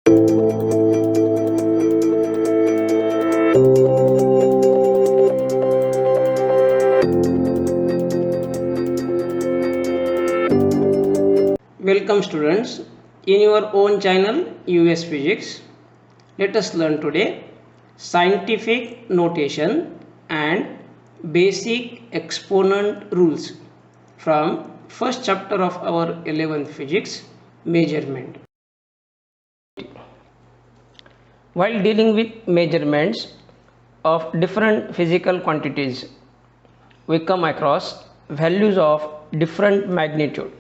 Welcome students in your own channel US Physics. Let us learn today scientific notation and basic exponent rules from first chapter of our 11th physics, measurement. While dealing with measurements of different physical quantities, we come across values of different magnitude.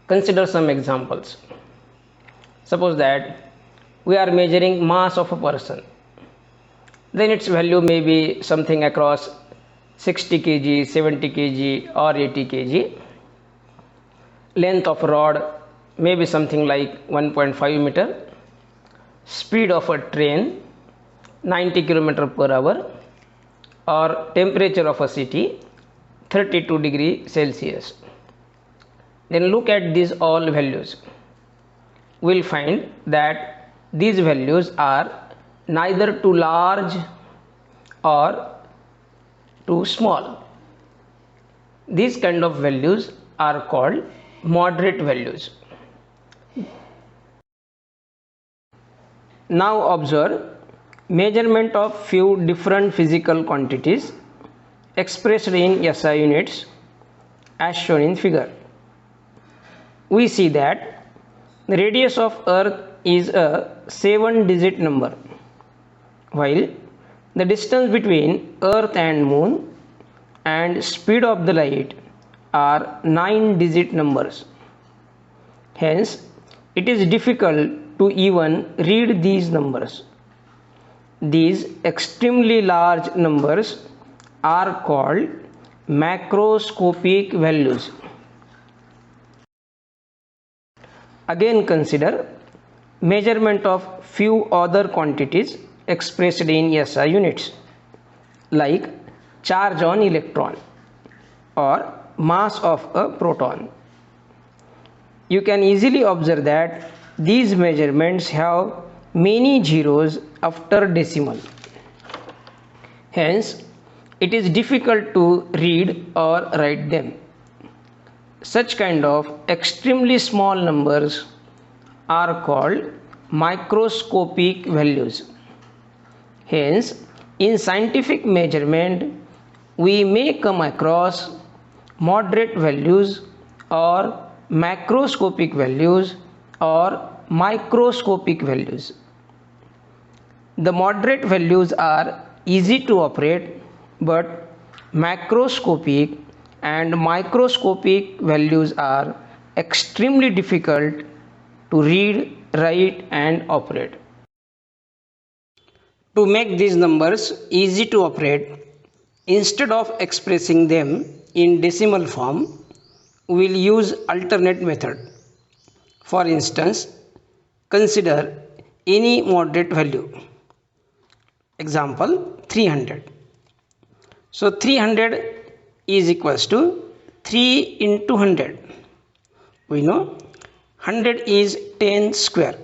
Consider some examples. Suppose that we are measuring mass of a person, then its value may be something across 60 kg, 70 kg or 80 kg. Length of rod may be something like 1.5 meter. Speed of a train 90 km per hour, or temperature of a city 32 degree Celsius. Then look at these all values. We will find that these values are neither too large or too small. These kind of values are called moderate values. Now observe measurement of few different physical quantities expressed in SI units as shown in figure. We see that the radius of earth is a 7-digit number, while the distance between earth and moon and speed of the light are 9-digit numbers. Hence, it is difficult to even read these numbers. These extremely large numbers are called macroscopic values. Again consider measurement of few other quantities expressed in SI units like charge on electron or mass of a proton. You can easily observe that these measurements have many zeros after decimal. Hence, it is difficult to read or write them. Such kind of extremely small numbers are called microscopic values. Hence, in scientific measurement, we may come across moderate values or macroscopic values or microscopic values. The moderate values are easy to operate, but macroscopic and microscopic values are extremely difficult to read, write and operate. To make these numbers easy to operate, instead of expressing them in decimal form, we will use alternate method. For instance, consider any moderate value. Example 300. So 300 is equals to 3 into 100. We know 100 is 10 square.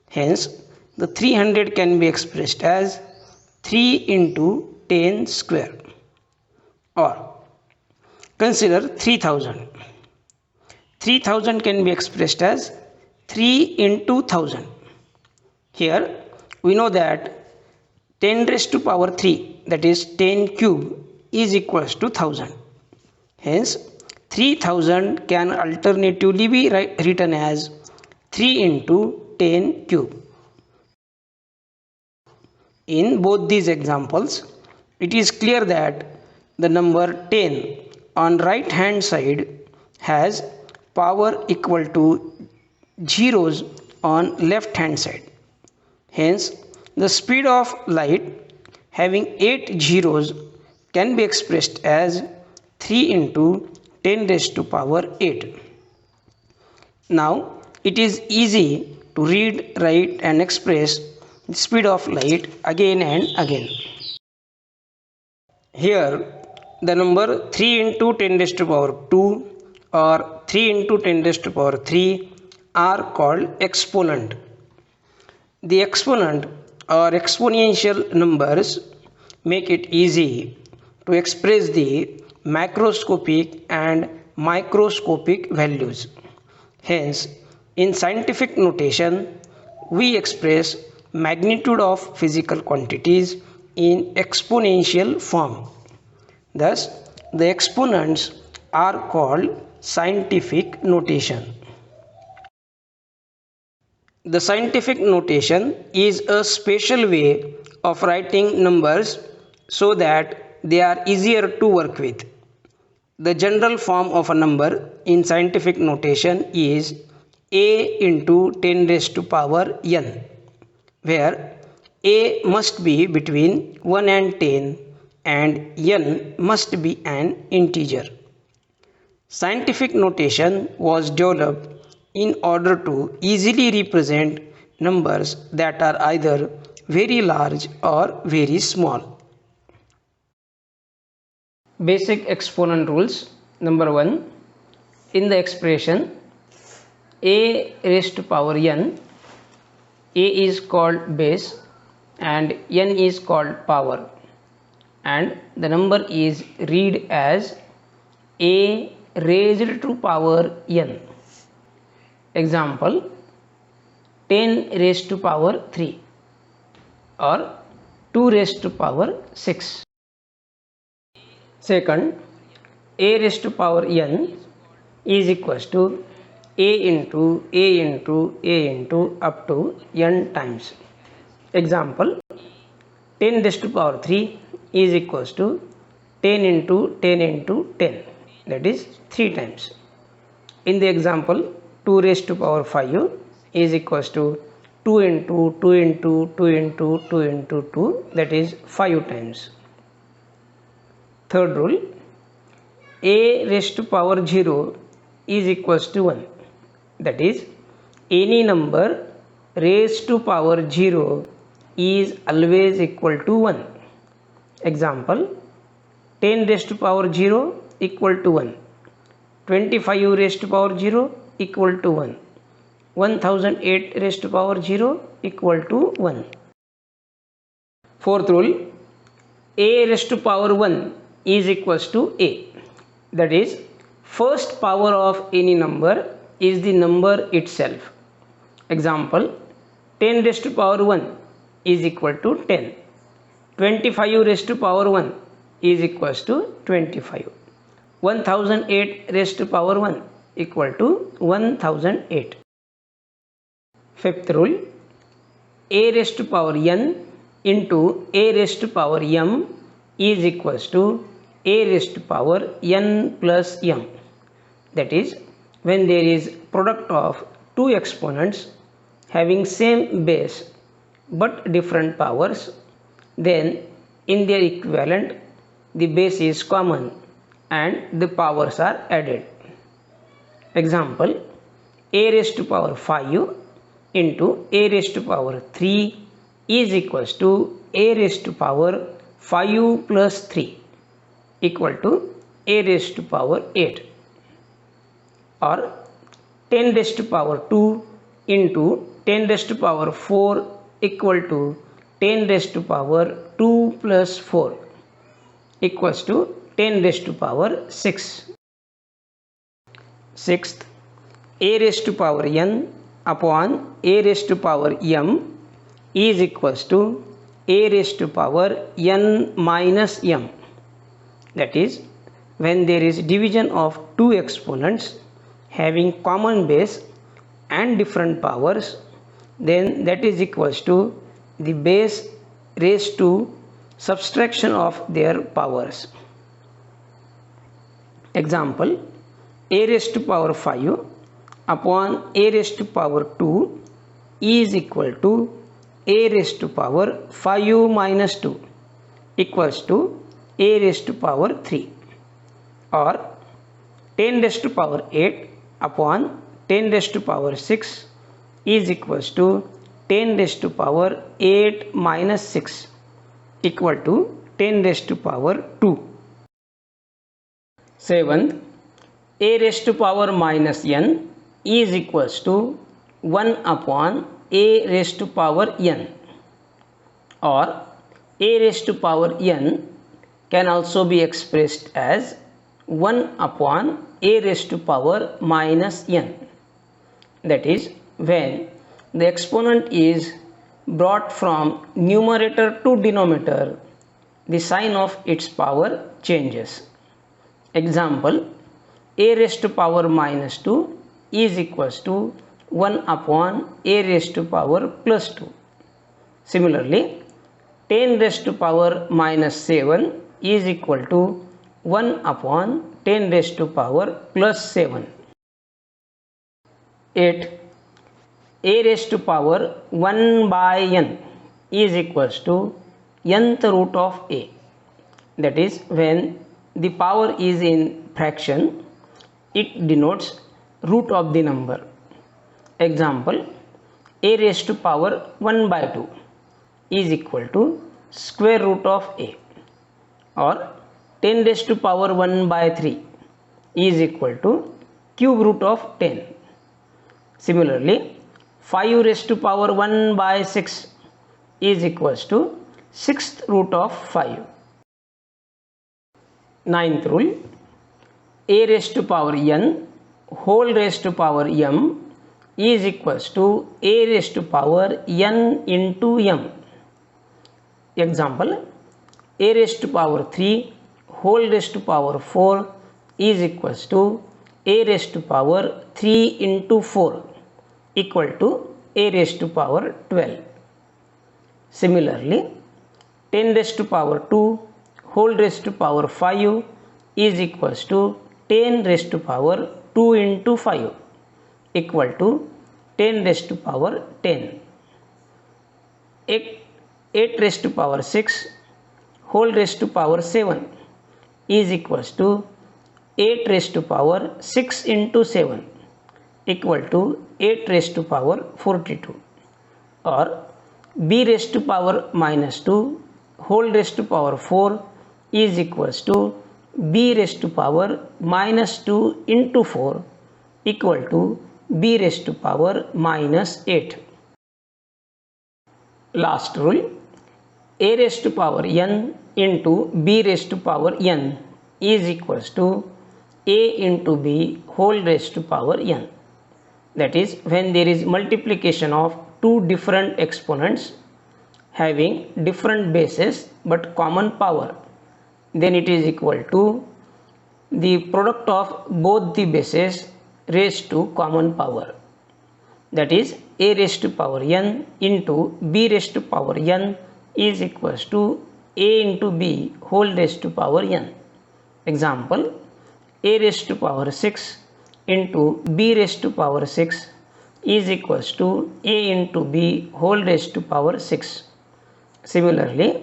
Hence, the 300 can be expressed as 3 into 10 square. Or consider 3000. 3000 can be expressed as 3 into 1000. Here we know that 10 raised to power 3, that is 10 cube, is equals to 1000. Hence, 3000 can alternatively be written as 3 into 10 cube. In both these examples, it is clear that the number 10 on right hand side has power equal to zeros on left hand side. Hence, the speed of light having 8 zeros can be expressed as 3 into 10 raised to power 8. Now, it is easy to read, write and express the speed of light again and again. Here, the number 3 into 10 raised to power 2 or 3 into 10 raised to power 3 are called exponent. The exponent or exponential numbers make it easy to express the macroscopic and microscopic values. Hence, in scientific notation, we express magnitude of physical quantities in exponential form. Thus, the exponents are called scientific notation. The scientific notation is a special way of writing numbers so that they are easier to work with. The general form of a number in scientific notation is a into 10 raised to power n, where a must be between 1 and 10 and n must be an integer. Scientific notation was developed in order to easily represent numbers that are either very large or very small. Basic exponent rules. Number 1. In the expression a raised to power n, a is called base and n is called power, and the number is read as a raised to power n. Example, 10 raised to power 3 or 2 raised to power 6. Second, a raised to power n is equals to a into a into a into up to n times. Example, 10 raised to power 3 is equals to 10 into 10 into 10, that is 3 times. In the example, 2 raised to power 5 is equals to 2 into 2 into 2 into 2 into 2, that is 5 times. Third rule, a raised to power 0 is equals to 1, that is any number raised to power 0 is always equal to 1. Example, 10 raised to power 0 equal to 1, 25 raised to power 0 equal to 1, 1008 raised to power 0 equal to 1. Fourth rule, a raised to power 1 is equals to a, that is first power of any number is the number itself. Example, 10 raised to power 1 is equal to 10, 25 raised to power 1 is equals to 25, 1008 raised to power 1 equal to 1008. Fifth rule, a raised to power n into a raised to power m is equals to a raised to power n plus m. That is, when there is product of two exponents having same base but different powers, then in their equivalent the base is common and the powers are added. Example, a raised to power 5 into a raised to power 3 is equals to a raised to power 5 plus 3 equal to a raised to power 8, or 10 raised to power 2 into 10 raised to power 4 equal to 10 raised to power 2 plus 4 equals to 10 raised to power 6. Sixth, a raised to power n upon a raised to power m is equals to a raised to power n minus m. That is, when there is division of two exponents having common base and different powers, then that is equals to the base raised to subtraction of their powers. Example, a raised to power 5 upon a raised to power 2 is equal to a raised to power 5 minus 2 equals to a raised to power 3, or 10 raised to power 8 upon 10 raised to power 6 is equals to 10 raised to power 8 minus 6 equal to 10 raised to power 2. Seventh, a raised to power minus n is equals to 1 upon a raised to power n, or a raised to power n can also be expressed as 1 upon a raised to power minus n. That is, when the exponent is brought from numerator to denominator, the sign of its power changes. Example, a raised to power minus 2 is equals to 1 upon a raised to power plus 2. Similarly, 10 raised to power minus 7 is equal to 1 upon 10 raised to power plus 7. 8. A raised to power 1 by n is equals to nth root of a. That is, when the power is in fraction, it denotes root of the number. Example, a raised to power 1 by 2 is equal to square root of a, or 10 raised to power 1 by 3 is equal to cube root of 10. Similarly, 5 raised to power 1 by 6 is equals to 6th root of 5. Ninth rule, a raised to power n whole raised to power m is equals to a raised to power n into m. Example, a raised to power 3 whole raised to power 4 is equals to a raised to power 3 into 4 equal to a raised to power 12. Similarly, 10 raised to power 2 whole raised to power 5 is equals to 10 raised to power 2 into 5 equal to 10 raised to power 10. 8 raised to power 6 whole raised to power 7 is equals to 8 raised to power 6 into 7 equal to 8 raised to power 42. Or b raised to power minus 2 whole raised to power 4 is equals to b raised to power minus 2 into 4 equal to b raised to power minus 8. Last rule, a raised to power n into b raised to power n is equals to a into b whole raised to power n. That is, when there is multiplication of two different exponents having different bases but common power, then it is equal to the product of both the bases raised to common power. That is, a raised to power n into b raised to power n is equals to a into b whole raised to power n. Example, a raised to power 6 into b raised to power 6 is equals to a into b whole raised to power 6. Similarly,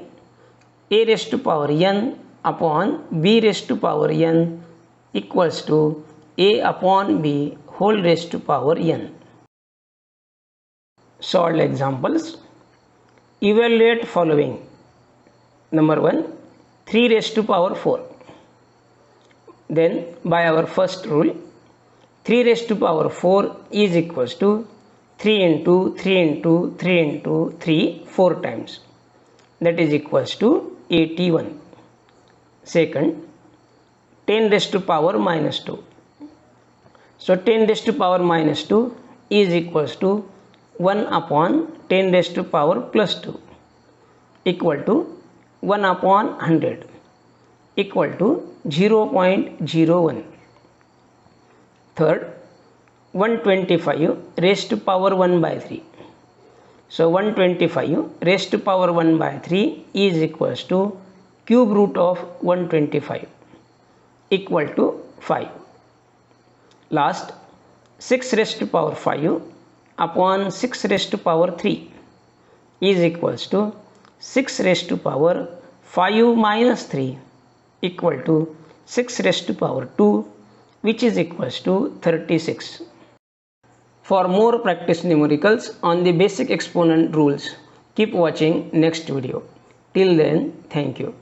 a raised to power n upon b raised to power n equals to a upon b whole raised to power n. Solved examples. Evaluate following. Number 1, 3 raised to power 4. Then by our first rule, 3 raised to power 4 is equals to 3 into 3 into 3 into 3 4 times. That is equals to 81. Second, 10 raised to power minus 2. So 10 raised to power minus 2 is equals to 1 upon 10 raised to power plus 2 equal to 1 upon 100 equal to 0.01. Third, 125 raised to power 1 by 3. So 125 raised to power 1 by 3 is equals to cube root of 125 equal to 5. Last, 6 raised to power 5 upon 6 raised to power 3 is equals to 6 raised to power 5 minus 3 equal to 6 raised to power 2, which is equals to 36. For more practice numericals on the basic exponent rules, keep watching next video. Till then, thank you.